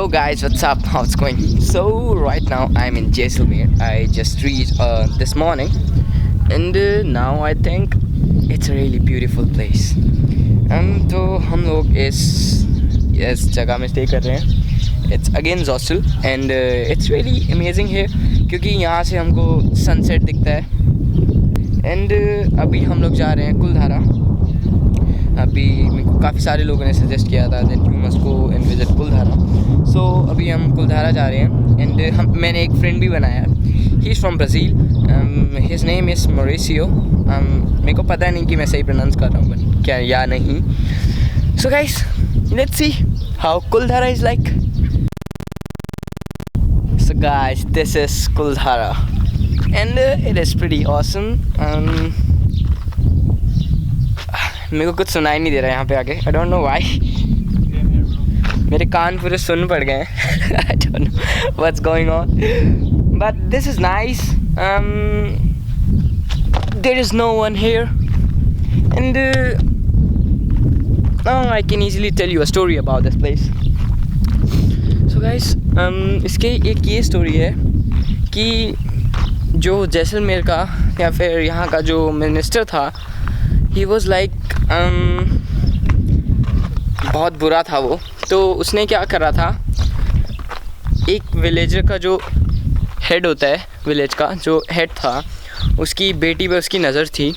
Hello guys, what's up? How's it going? So right now I'm in Jaisalmer. I just reached this morning, and now I think it's a really beautiful place. तो हम लोग इस जगह में stay कर रहे हैं. It's again hostel and it's really amazing here क्योंकि यहाँ से हमको सनसेट दिखता है. एंड अभी हम लोग जा रहे हैं कुलधारा. अभी मेरे को काफ़ी सारे लोगों ने सजेस्ट किया था that you must go and visit Kuldhara. सो अभी हम कुलधारा जा रहे हैं. एंड मैंने एक फ्रेंड भी बनाया. He is from Brazil. His name is Mauricio. मेरे को पता नहीं कि मैं सही प्रोनाउंस कर रहा हूँ बट क्या या नहीं. So guys, let's see how Kuldhara is like. So guys, this is Kuldhara and it is pretty awesome. मेरे को कुछ सुनाई नहीं दे रहा है यहाँ पे आके. I don't know why. मेरे कान पूरे सुन पड़ गए हैं. I don't know what's going on. But this is nice. There is no one here. And I can easily tell you a story about this place. So guys, इसके एक ये story है कि जो जैसलमेर का या फिर यहाँ का जो मिनिस्टर था, ही वॉज़ लाइक बहुत बुरा था वो. तो उसने क्या करा था, एक विलेजर का जो हेड होता है, विलेज का जो हेड था, उसकी बेटी पे उसकी नज़र थी.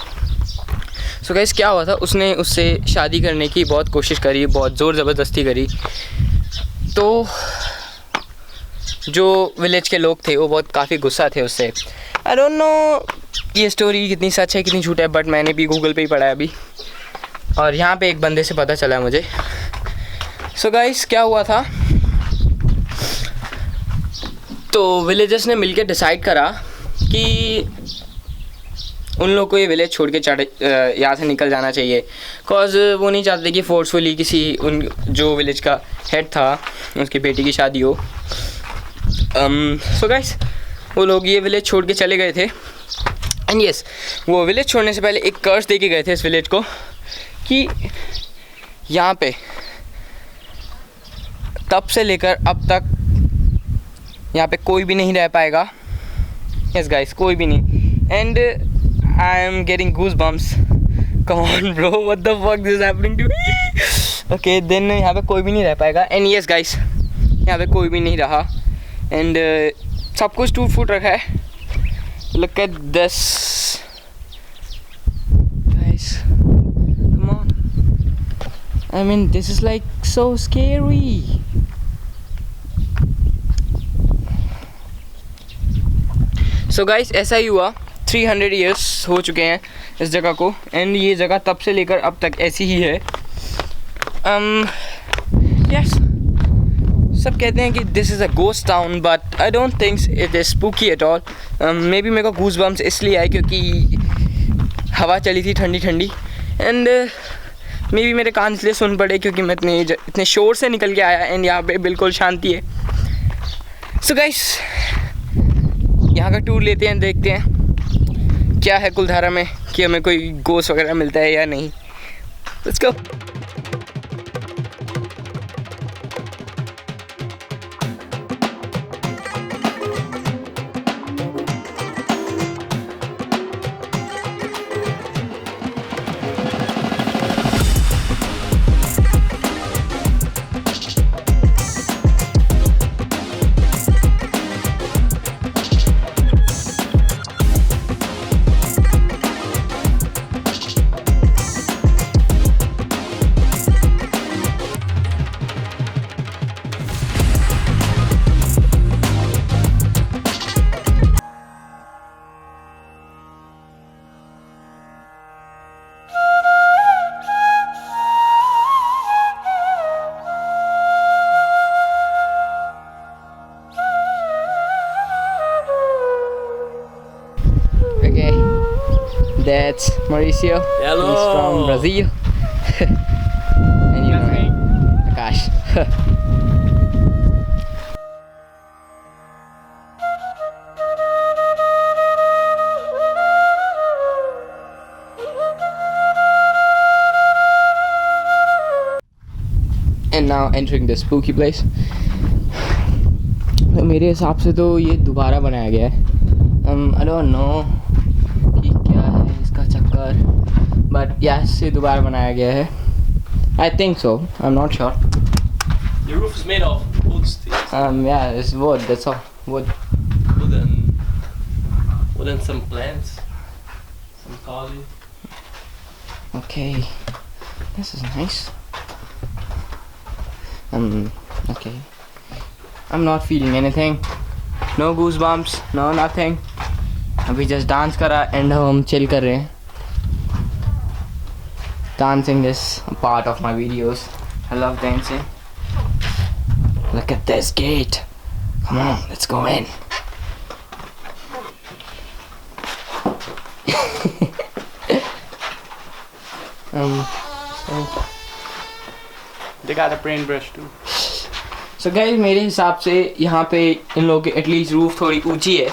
सो गाइस, क्या हुआ था, उसने उससे शादी करने की बहुत कोशिश करी, बहुत ज़ोर ज़बरदस्ती करी. तो जो विलेज के लोग थे वो बहुत काफ़ी गुस्सा थे उससे. आई डोंट नो ये स्टोरी कितनी सच है कितनी झूठ है, बट मैंने भी गूगल पे ही पढ़ा है अभी, और यहाँ पे एक बंदे से पता चला है मुझे. सो गाइस, क्या हुआ था, तो विलेजर्स ने मिलकर डिसाइड करा कि उन लोगों को ये विलेज छोड़ के यहाँ से निकल जाना चाहिए. कॉज वो नहीं चाहते कि फोर्सफुली किसी उन जो विलेज का हेड था उसकी बेटी की शादी हो. सो गाइस, वो लोग ये विलेज छोड़ के चले गए थे. एंड यस, वो विलेज छोड़ने से पहले एक कर्स दे के गए थे इस विलेज को कि यहाँ पे तब से लेकर अब तक यहाँ पे कोई भी नहीं रह पाएगा. यस गाइस, कोई भी नहीं. And I am getting goose bumps. Come on bro, what the fuck this is happening to me. Okay then, यहाँ पे कोई भी नहीं रह पाएगा. एंड यस गाइस, यहाँ पे कोई भी नहीं रहा. एंड सब कुछ टूट फूट रखा है. Look at this, guys. Come on. I mean, this is like so scary. So guys, ऐसा ही हुआ. 300 years हो चुके हैं इस जगह को. एंड ये जगह तब से लेकर अब तक ऐसी ही है. Yes. सब कहते हैं कि this is a ghost town, but I don't think it is spooky at all. May be मेरे को गूज बम्स इसलिए आए क्योंकि हवा चली थी ठंडी ठंडी. एंड मे बी मेरे कान इसलिए सुन पड़े क्योंकि मैं इतने शोर से निकल के आया. एंड यहाँ पे बिल्कुल शांति है. सो गाइस, यहाँ का टूर लेते हैं, देखते हैं क्या है कुलधारा में, कि हमें कोई गोस्ट वगैरह मिलता है या नहीं. Let's go. That's Mauricio. Hello. He's from Brazil. And you know me, Akash. And now entering the spooky place. तो मेरे हिसाब से तो ये दोबारा बनाया गया है। आई डोंट नो कि क्या है इसका चक्कर, बट यस ये दोबारा बनाया गया है। I think so, I am not sure. The roof is made of wood sticks. Yeah, it's wood, that's all. Wood. Wood and some plants. Some coffee. Okay. This is nice. Okay. I'm not feeling anything. No goosebumps, no nothing. अभी just dance करा and हम chill कर रहे हैं. Dancing is a part of my videos. I love dancing. Look at this gate. Come on, let's go in. They got a paintbrush too. So guys, मेरे हिसाब से यहाँ पे इन लोगों की एटलीस्ट रूफ थोड़ी ऊंची है,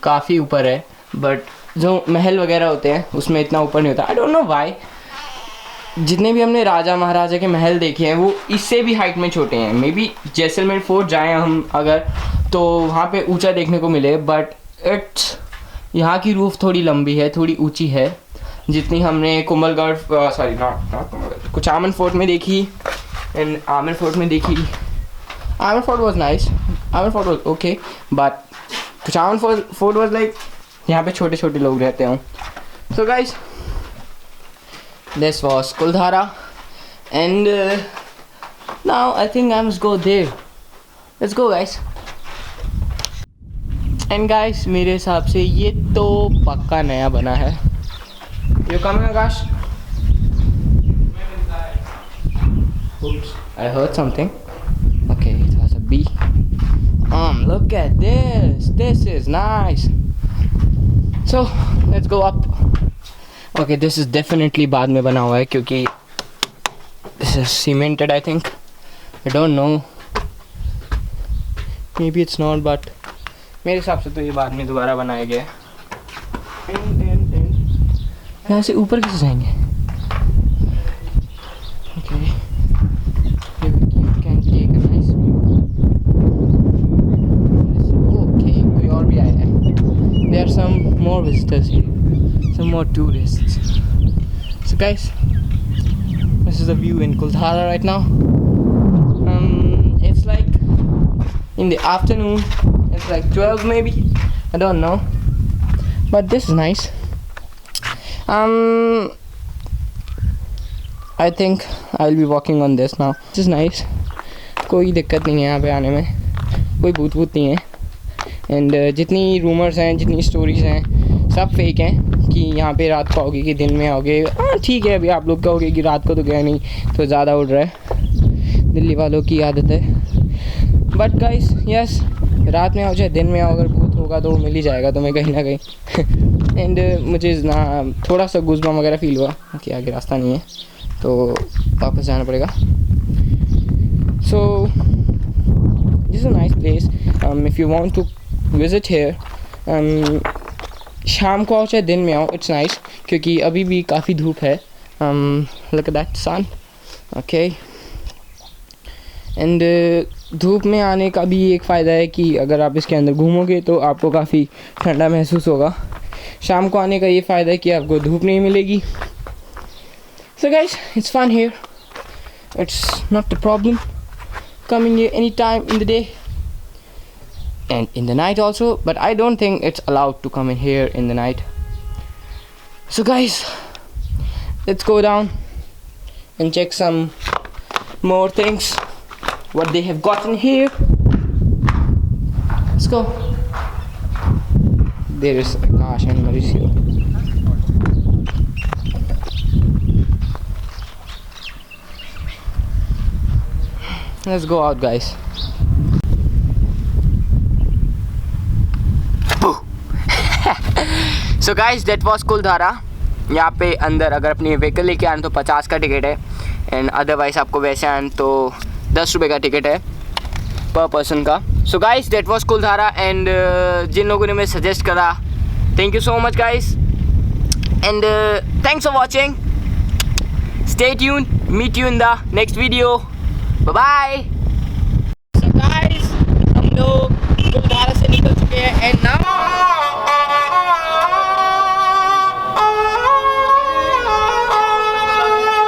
काफ़ी ऊपर है, बट जो महल वगैरह होते हैं उसमें इतना ऊपर नहीं होता। I don't know why. जितने भी हमने राजा महाराजा के महल देखे हैं वो इससे भी हाइट में छोटे हैं। मे बी जैसलमेर फोर्ट जाएँ हम अगर तो वहाँ पे ऊंचा देखने को मिले, बट इट्स यहाँ की रूफ थोड़ी लंबी है, थोड़ी ऊंची है, जितनी हमने Kumbhalgarh sorry not Kumbhalgarh, Kuchaman fort में देखी एंड आमेर फोर्ट में देखी। Amer fort was nice, Amer fort was okay, but Kuchaman fort was like यहाँ पे छोटे छोटे लोग रहते हैं। So guys, this was Kuldhara, and now I think I must go there. Let's go guys. And guys, मेरे हिसाब से ये तो पक्का नया बना है। You coming Akash? Oops, I heard something. Okay, it was a bee. Look at this. This is nice. So let's go up. Okay, this is definitely बाद में बना हुआ है क्योंकि this is cemented I think. I don't know. Maybe it's not, but मेरे हिसाब से तो ये बाद में दोबारा बनाया गया है। यहाँ से ऊपर कैसे जाएंगे? Okay. You can take a nice view. Okay, कोई और भी आया है। There are some more visitors here. Some more tourists. So guys, this is the view in Kuldhara right now. It's like in the afternoon. It's like 12 maybe. I don't know. But this is nice. I think I'll be walking on this now. This is nice. कोई दिक्कत नहीं है यहाँ पे आने में, कोई भूत नहीं है। एंड जितनी रूमर्स हैं, जितनी स्टोरीज हैं, सब फेक हैं कि यहाँ पे रात को आओगे कि दिन में आओगे। हाँ ठीक है, अभी आप लोग कहोगे कि रात को तो गया नहीं तो ज़्यादा उड़ रहा है, दिल्ली वालों की आदत है। बट गाइस यस, रात में आओ चाहे दिन में आओ, अगर भूत होगा तो मिल ही जाएगा तुम्हें कहीं ना कहीं। एंड मुझे ना थोड़ा सा गुज़बम वगैरह फील हुआ कि आगे रास्ता नहीं है तो वापस जाना पड़ेगा। So this is a nice place if you want to visit here. शाम को आओ चाहे दिन में आओ, इट्स नाइस क्योंकि अभी भी काफ़ी धूप है। Look at that sun. Okay, and धूप में आने का भी एक फ़ायदा है कि अगर आप इसके अंदर घूमोगे तो आपको काफ़ी ठंडा महसूस होगा। शाम को आने का ये फ़ायदा है कि आपको धूप नहीं मिलेगी। So guys, it's fun here, it's not a problem coming here any time in the day and in the night also, but I don't think it's allowed to come in here in the night. So guys, let's go down and check some more things what they have gotten here. Let's go. There is Akash and Mauricio. Let's go out guys. So guys, that was Kuldhara. यहाँ पे अंदर अगर अपनी vehicle लेके आए तो 50 का ticket है, एंड अदरवाइज आपको वैसे आए तो 10 रुपये का टिकट है पर पर्सन का। So guys, that was Kuldhara, and जिन लोगों ने मुझे सजेस्ट करा, thank you so much guys, and thanks for watching. Stay tuned, meet you in the next video. Bye bye.